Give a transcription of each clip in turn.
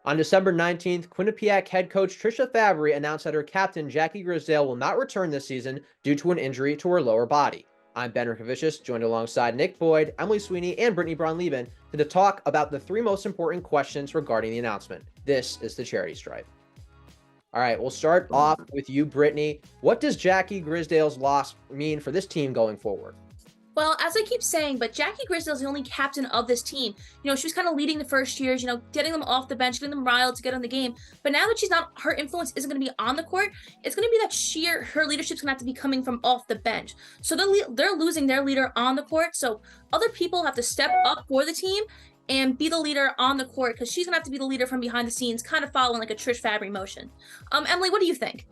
On December 19th, Quinnipiac head coach Trisha Fabry announced that her captain Jackie Grisdale will not return this season due to an injury to her lower body. I'm Ben Rickovicius, joined alongside Nick Boyd, Emily Sweeney, and Brittany Braun-Lieben to talk about the three most important questions regarding the announcement. This is the Charity Stripe. All right, we'll start off with you, Brittany. What does Jackie Grisdale's loss mean for this team going forward? Well, as I keep saying, but Jackie Grisdale is the only captain of this team. She was kind of leading the first years, getting them off the bench, getting them riled to get on the game. But now that she's not, her influence isn't going to be on the court. It's going to be that her leadership's going to have to be coming from off the bench. So they're losing their leader on the court. So other people have to step up for the team and be the leader on the court, because she's going to have to be the leader from behind the scenes, kind of following like a Trish Fabry motion. Emily, what do you think?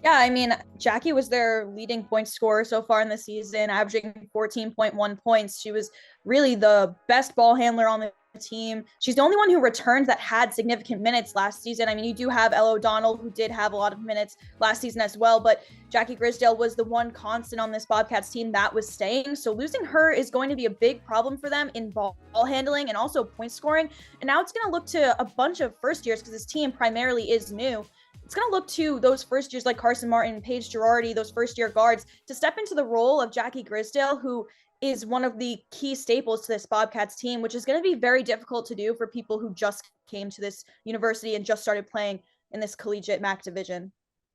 Yeah, I mean, Jackie was their leading point scorer so far in the season, averaging 14.1 points. She was really the best ball handler on the team. She's the only one who returned that had significant minutes last season. I mean, you do have Ella O'Donnell, who did have a lot of minutes last season as well, but Jackie Grisdale was the one constant on this Bobcats team that was staying. So losing her is going to be a big problem for them in ball handling and also point scoring. And now it's going to look to a bunch of first years, because this team primarily is new. It's going to look to those first years like Carson Martin, Paige Girardi, those first-year guards, to step into the role of Jackie Grisdale, who is one of the key staples to this Bobcats team, which is going to be very difficult to do for people who just came to this university and just started playing in this collegiate MAC division.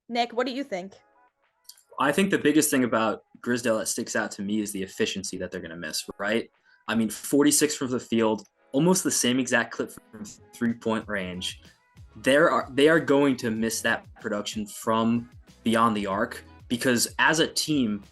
Nick, what do you think? I think the biggest thing about Grisdale that sticks out to me is the efficiency that they're going to miss, right? I mean, 46 from the field, almost the same exact clip from three-point range. They are going to miss that production from beyond the arc, because as a team,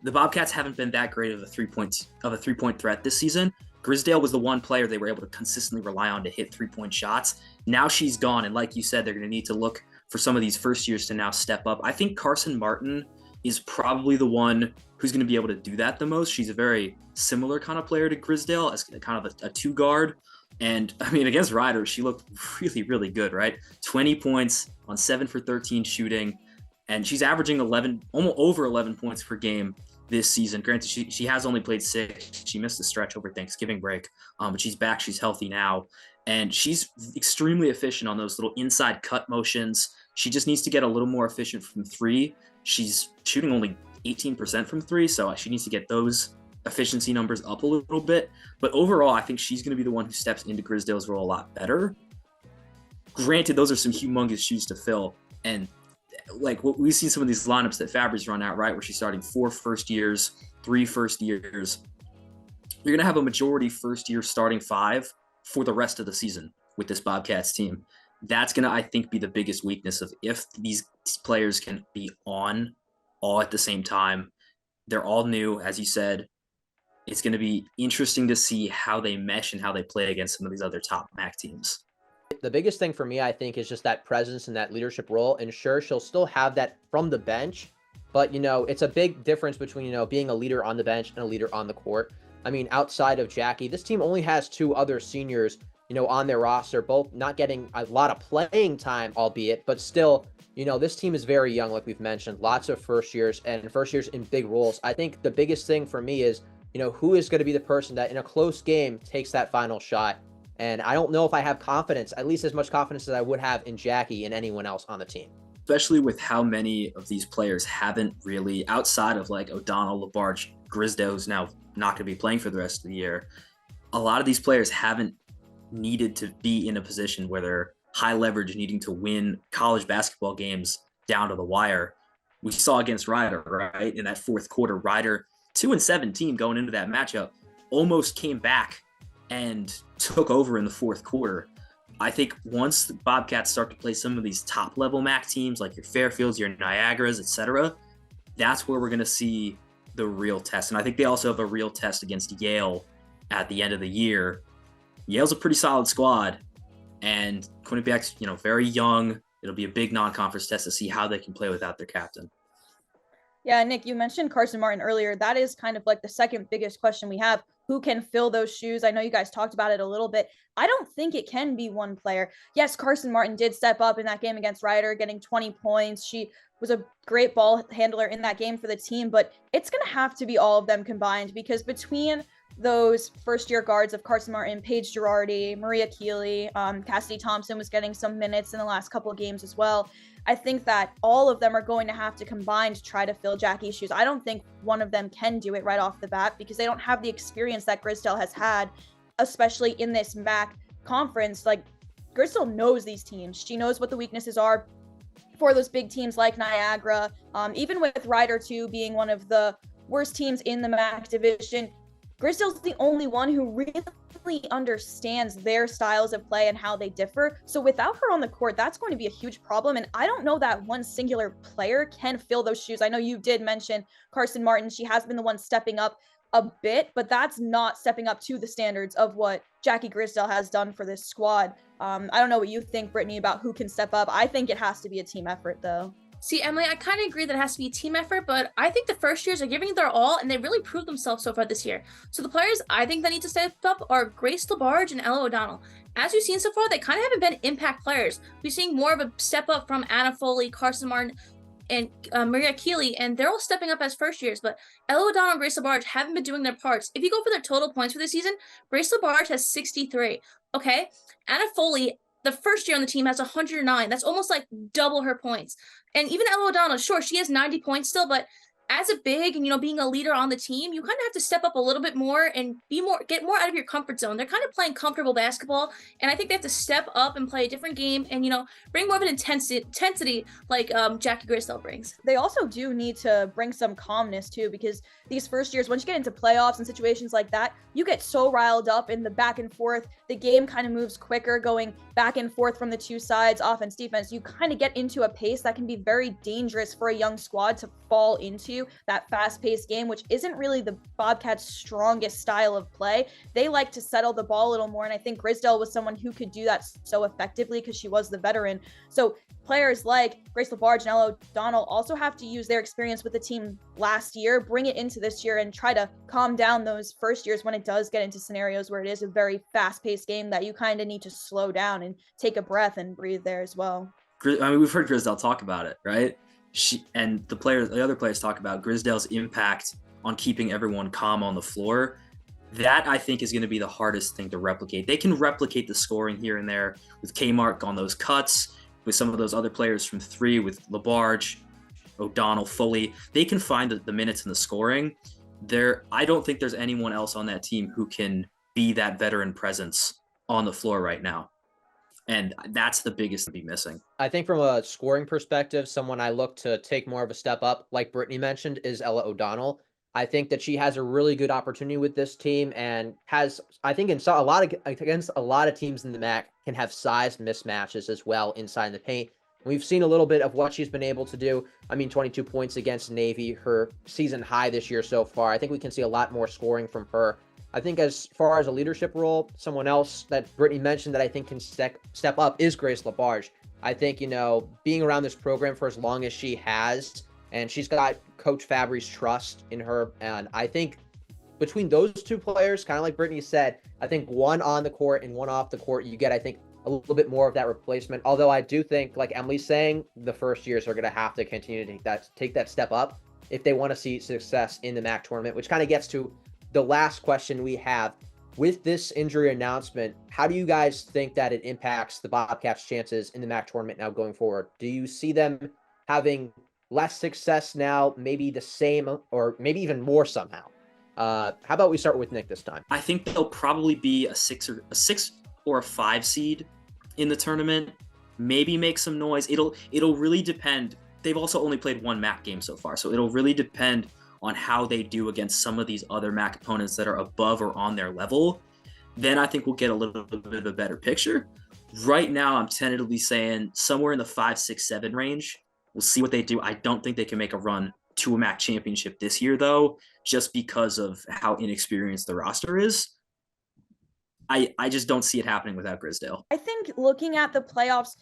the Bobcats haven't been that great of a three-point threat this season. Grisdale was the one player they were able to consistently rely on to hit three-point shots. Now she's gone, and like you said, they're going to need to look for some of these first years to now step up. I think Carson Martin is probably the one who's going to be able to do that the most. She's a very similar kind of player to Grisdale, as kind of a two guard. And I mean, against Ryder, she looked really, really good, right? 20 points on 7 for 13 shooting. And she's averaging almost over 11 points per game this season. Granted, she has only played 6. She missed the stretch over Thanksgiving break, but she's back. She's healthy now. And she's extremely efficient on those little inside cut motions. She just needs to get a little more efficient from 3. She's shooting only 18% from 3, so she needs to get those efficiency numbers up a little bit. But overall, I think she's going to be the one who steps into Grisdale's role a lot better. Granted, those are some humongous shoes to fill. And like what we've seen some of these lineups that Fabry's run out, right, where she's starting 4 first years, 3 first years. You're going to have a majority first year starting 5 for the rest of the season with this Bobcats team. That's going to, I think, be the biggest weakness of if these players can be on all at the same time. They're all new, as you said. It's going to be interesting to see how they mesh and how they play against some of these other top MAC teams. The biggest thing for me, I think, is just that presence and that leadership role. And sure, she'll still have that from the bench, but, it's a big difference between, being a leader on the bench and a leader on the court. I mean, outside of Jackie, this team only has 2 other seniors, on their roster, both not getting a lot of playing time, albeit, but still, this team is very young, like we've mentioned, lots of first years in big roles. I think the biggest thing for me is, who is going to be the person that in a close game takes that final shot. And I don't know if I have confidence, at least as much confidence as I would have in Jackie and anyone else on the team. Especially with how many of these players haven't really, outside of like O'Donnell, LaBarge, Grisdale's now not going to be playing for the rest of the year. A lot of these players haven't needed to be in a position where they're high leverage, needing to win college basketball games down to the wire. We saw against Ryder, right? In that fourth quarter, Ryder, 2-7 team going into that matchup, almost came back and took over in the fourth quarter. I think once the Bobcats start to play some of these top level MAC teams like your Fairfields, your Niagaras, etc., that's where we're going to see the real test. And I think they also have a real test against Yale at the end of the year. Yale's a pretty solid squad, and Quinnipiac's, very young. It'll be a big non-conference test to see how they can play without their captain. Yeah, Nick, you mentioned Carson Martin earlier. That is kind of like the second biggest question we have. Who can fill those shoes? I know you guys talked about it a little bit. I don't think it can be one player. Yes, Carson Martin did step up in that game against Ryder, getting 20 points. She was a great ball handler in that game for the team, but it's going to have to be all of them combined, because between those first-year guards of Carson Martin, Paige Girardi, Maria Keeley, Cassidy Thompson was getting some minutes in the last couple of games as well. I think that all of them are going to have to combine to try to fill Jackie's shoes. I don't think one of them can do it right off the bat because they don't have the experience that Grisdale has had, especially in this MAC conference. Like, Grisdale knows these teams. She knows what the weaknesses are for those big teams like Niagara. Even with Rider 2 being one of the worst teams in the MAC division, Grisdale's the only one who really understands their styles of play and how they differ. So without her on the court, that's going to be a huge problem. And I don't know that one singular player can fill those shoes. I know you did mention Carson Martin. She has been the one stepping up a bit, but that's not stepping up to the standards of what Jackie Grisdale has done for this squad. I don't know what you think, Brittany, about who can step up. I think it has to be a team effort, though. See, Emily, I kind of agree that it has to be a team effort, but I think the first years are giving their all, and they really proved themselves so far this year. So the players I think that need to step up are Grace LaBarge and Ella O'Donnell. As we've seen so far, they kind of haven't been impact players. We're seeing more of a step up from Anna Foley, Carson Martin, and Maria Keeley, and they're all stepping up as first years, but Ella O'Donnell and Grace LaBarge haven't been doing their parts. If you go for their total points for the season, Grace LaBarge has 63, okay? Anna Foley, the first year on the team, has 109. That's almost like double her points. And even Ella O'Donnell, sure, she has 90 points still, but as a big and, being a leader on the team, you kind of have to step up a little bit more and get more out of your comfort zone. They're kind of playing comfortable basketball, and I think they have to step up and play a different game and, bring more of an intensity like Jackie Grisdale brings. They also do need to bring some calmness too, because these first years, once you get into playoffs and situations like that, you get so riled up in the back and forth. The game kind of moves quicker, going back and forth from the two sides, offense, defense. You kind of get into a pace that can be very dangerous for a young squad to fall into, that fast-paced game, which isn't really the Bobcats' strongest style of play. They like to settle the ball a little more, and I think Grisdale was someone who could do that so effectively because she was the veteran. So players like Grace LaBarge and Ella O'Donnell also have to use their experience with the team last year, bring it into this year, and try to calm down those first years when it does get into scenarios where it is a very fast-paced game that you kind of need to slow down and take a breath and breathe there as well. I mean, we've heard Grisdale talk about it, right? The other players talk about Grisdale's impact on keeping everyone calm on the floor. That, I think, is going to be the hardest thing to replicate. They can replicate the scoring here and there with Kmark on those cuts, with some of those other players from three, with LaBarge, O'Donnell, Foley. They can find the minutes and the scoring. I don't think there's anyone else on that team who can be that veteran presence on the floor right now. And that's the biggest to be missing. I think from a scoring perspective, someone I look to take more of a step up, like Brittany mentioned, is Ella O'Donnell. I think that she has a really good opportunity with this team and has, I think, against a lot of teams in the MAC, can have size mismatches as well inside the paint. We've seen a little bit of what she's been able to do. I mean, 22 points against Navy, her season high this year so far. I think we can see a lot more scoring from her. I think as far as a leadership role, someone else that Brittany mentioned that I think can step up is Grace LaBarge. I think, being around this program for as long as she has, and she's got Coach Fabry's trust in her. And I think between those two players, kind of like Brittany said, I think one on the court and one off the court, you get, I think, a little bit more of that replacement. Although I do think, like Emily's saying, the first years are going to have to continue to take that step up if they want to see success in the MAC tournament, which kind of gets to the last question we have. With this injury announcement, how do you guys think that it impacts the Bobcats' chances in the MAC tournament now going forward? Do you see them having less success now, maybe the same, or maybe even more somehow? How about we start with Nick this time? I think they'll probably be a six or a 5 seed in the tournament. Maybe make some noise. It'll really depend. They've also only played one MAC game so far, so it'll really depend on how they do against some of these other MAC opponents that are above or on their level. Then I think we'll get a little bit of a better picture. Right now, I'm tentatively saying somewhere in the 5, 6, 7 range. We'll see what they do. I don't think they can make a run to a MAC championship this year, though, just because of how inexperienced the roster is. I just don't see it happening without Grisdale. I think looking at the playoffs,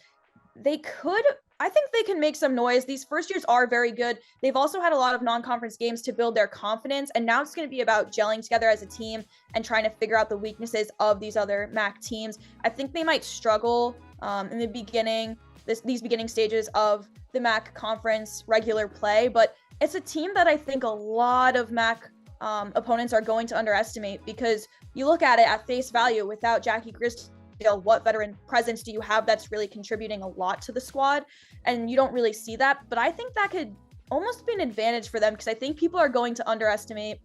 I think they can make some noise. These first years are very good. They've also had a lot of non-conference games to build their confidence, and now it's going to be about gelling together as a team and trying to figure out the weaknesses of these other MAC teams. I think they might struggle in the beginning, these beginning stages of the MAC conference regular play, but it's a team that I think a lot of MAC opponents are going to underestimate, because you look at it at face value, without Jackie Grisdale, what veteran presence do you have that's really contributing a lot to the squad? And you don't really see that. But I think that could almost be an advantage for them, because I think people are going to underestimate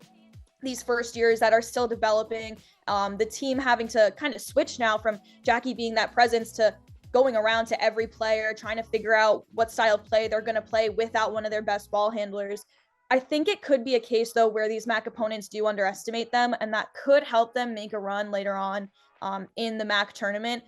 these first years that are still developing. The team having to kind of switch now from Jackie being that presence to going around to every player, trying to figure out what style of play they're going to play without one of their best ball handlers. I think it could be a case, though, where these MAC opponents do underestimate them, and that could help them make a run later on in the MAC tournament,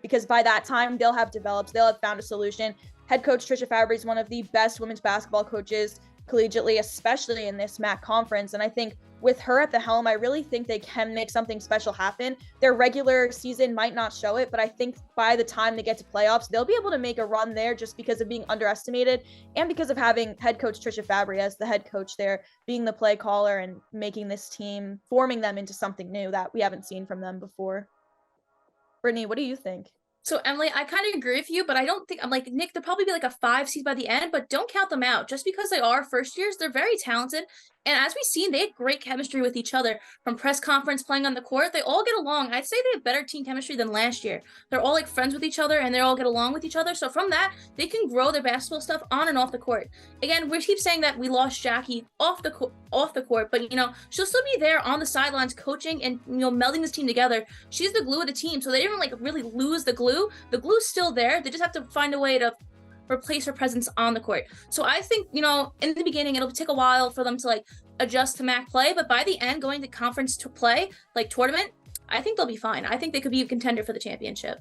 because by that time they'll have developed, they'll have found a solution. Head coach Trisha Fabry is one of the best women's basketball coaches collegiately, especially in this MAC conference. And I think with her at the helm, I really think they can make something special happen. Their regular season might not show it, but I think by the time they get to playoffs, they'll be able to make a run there, just because of being underestimated and because of having head coach Trisha Fabry as the head coach there, being the play caller and making this team, forming them into something new that we haven't seen from them before. Brittany, what do you think? So, Emily, I kind of agree with you, but I don't think, I'm like, Nick, they'll probably be like a 5 seed by the end, but don't count them out. Just because they are first years, they're very talented. And as we've seen, they have great chemistry with each other. From press conference, playing on the court, they all get along. I'd say they have better team chemistry than last year. They're all like friends with each other, and they all get along with each other. So from that, they can grow their basketball stuff on and off the court. Again, we keep saying that we lost Jackie off the court, but she'll still be there on the sidelines coaching and melding this team together. She's the glue of the team, so they didn't like really lose the glue. The glue's still there. They just have to find a way to replace her presence on the court. So I think, in the beginning, it'll take a while for them to like adjust to MAC play, but by the end, going to conference to play, like tournament, I think they'll be fine. I think they could be a contender for the championship.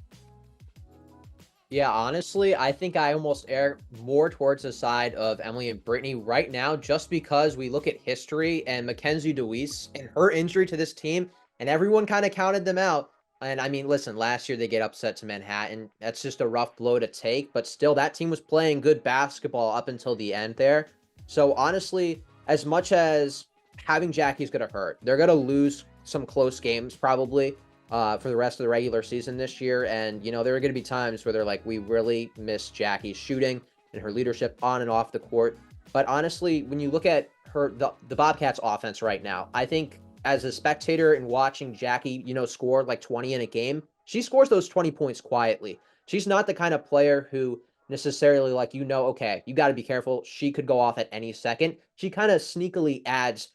Yeah, honestly, I think I almost err more towards the side of Emily and Brittany right now, just because we look at history and Mackenzie Deweese and her injury to this team, and everyone kind of counted them out. And I mean, listen, last year they get upset to Manhattan. That's just a rough blow to take, but still that team was playing good basketball up until the end there. So honestly, as much as having Jackie's going to hurt, they're going to lose some close games probably for the rest of the regular season this year. And, there are going to be times where they're like, we really miss Jackie's shooting and her leadership on and off the court. But honestly, when you look at the Bobcats offense right now, I think as a spectator and watching Jackie, score like 20 in a game, she scores those 20 points quietly. She's not the kind of player who necessarily okay, you got to be careful. She could go off at any second. She kind of sneakily adds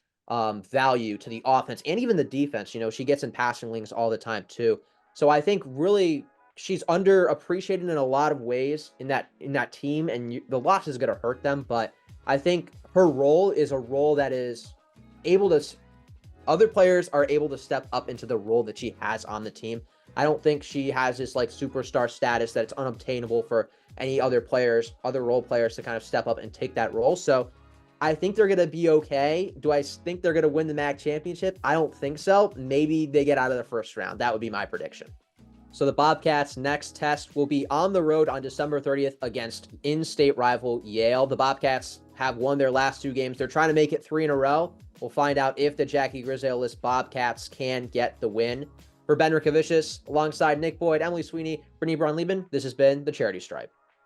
value to the offense and even the defense. She gets in passing lanes all the time too. So I think really she's underappreciated in a lot of ways in that team, and the loss is going to hurt them. But I think her role is a role that is able to, other players are able to step up into the role that she has on the team. I don't think she has this like superstar status that it's unobtainable for any other role players to kind of step up and take that role. So I think they're going to be okay. Do I think they're going to win the MAC championship? I don't think so. Maybe they get out of the first round. That would be my prediction. So the Bobcats' next test will be on the road on December 30th against in-state rival Yale. The Bobcats have won their last 2 games. They're trying to make it 3 in a row. We'll find out if the Jackie Grisdale-less Bobcats can get the win. For Ben Rickovicius, alongside Nick Boyd, Emily Sweeney, Brittany Braun-Lieben, this has been the Charity Stripe.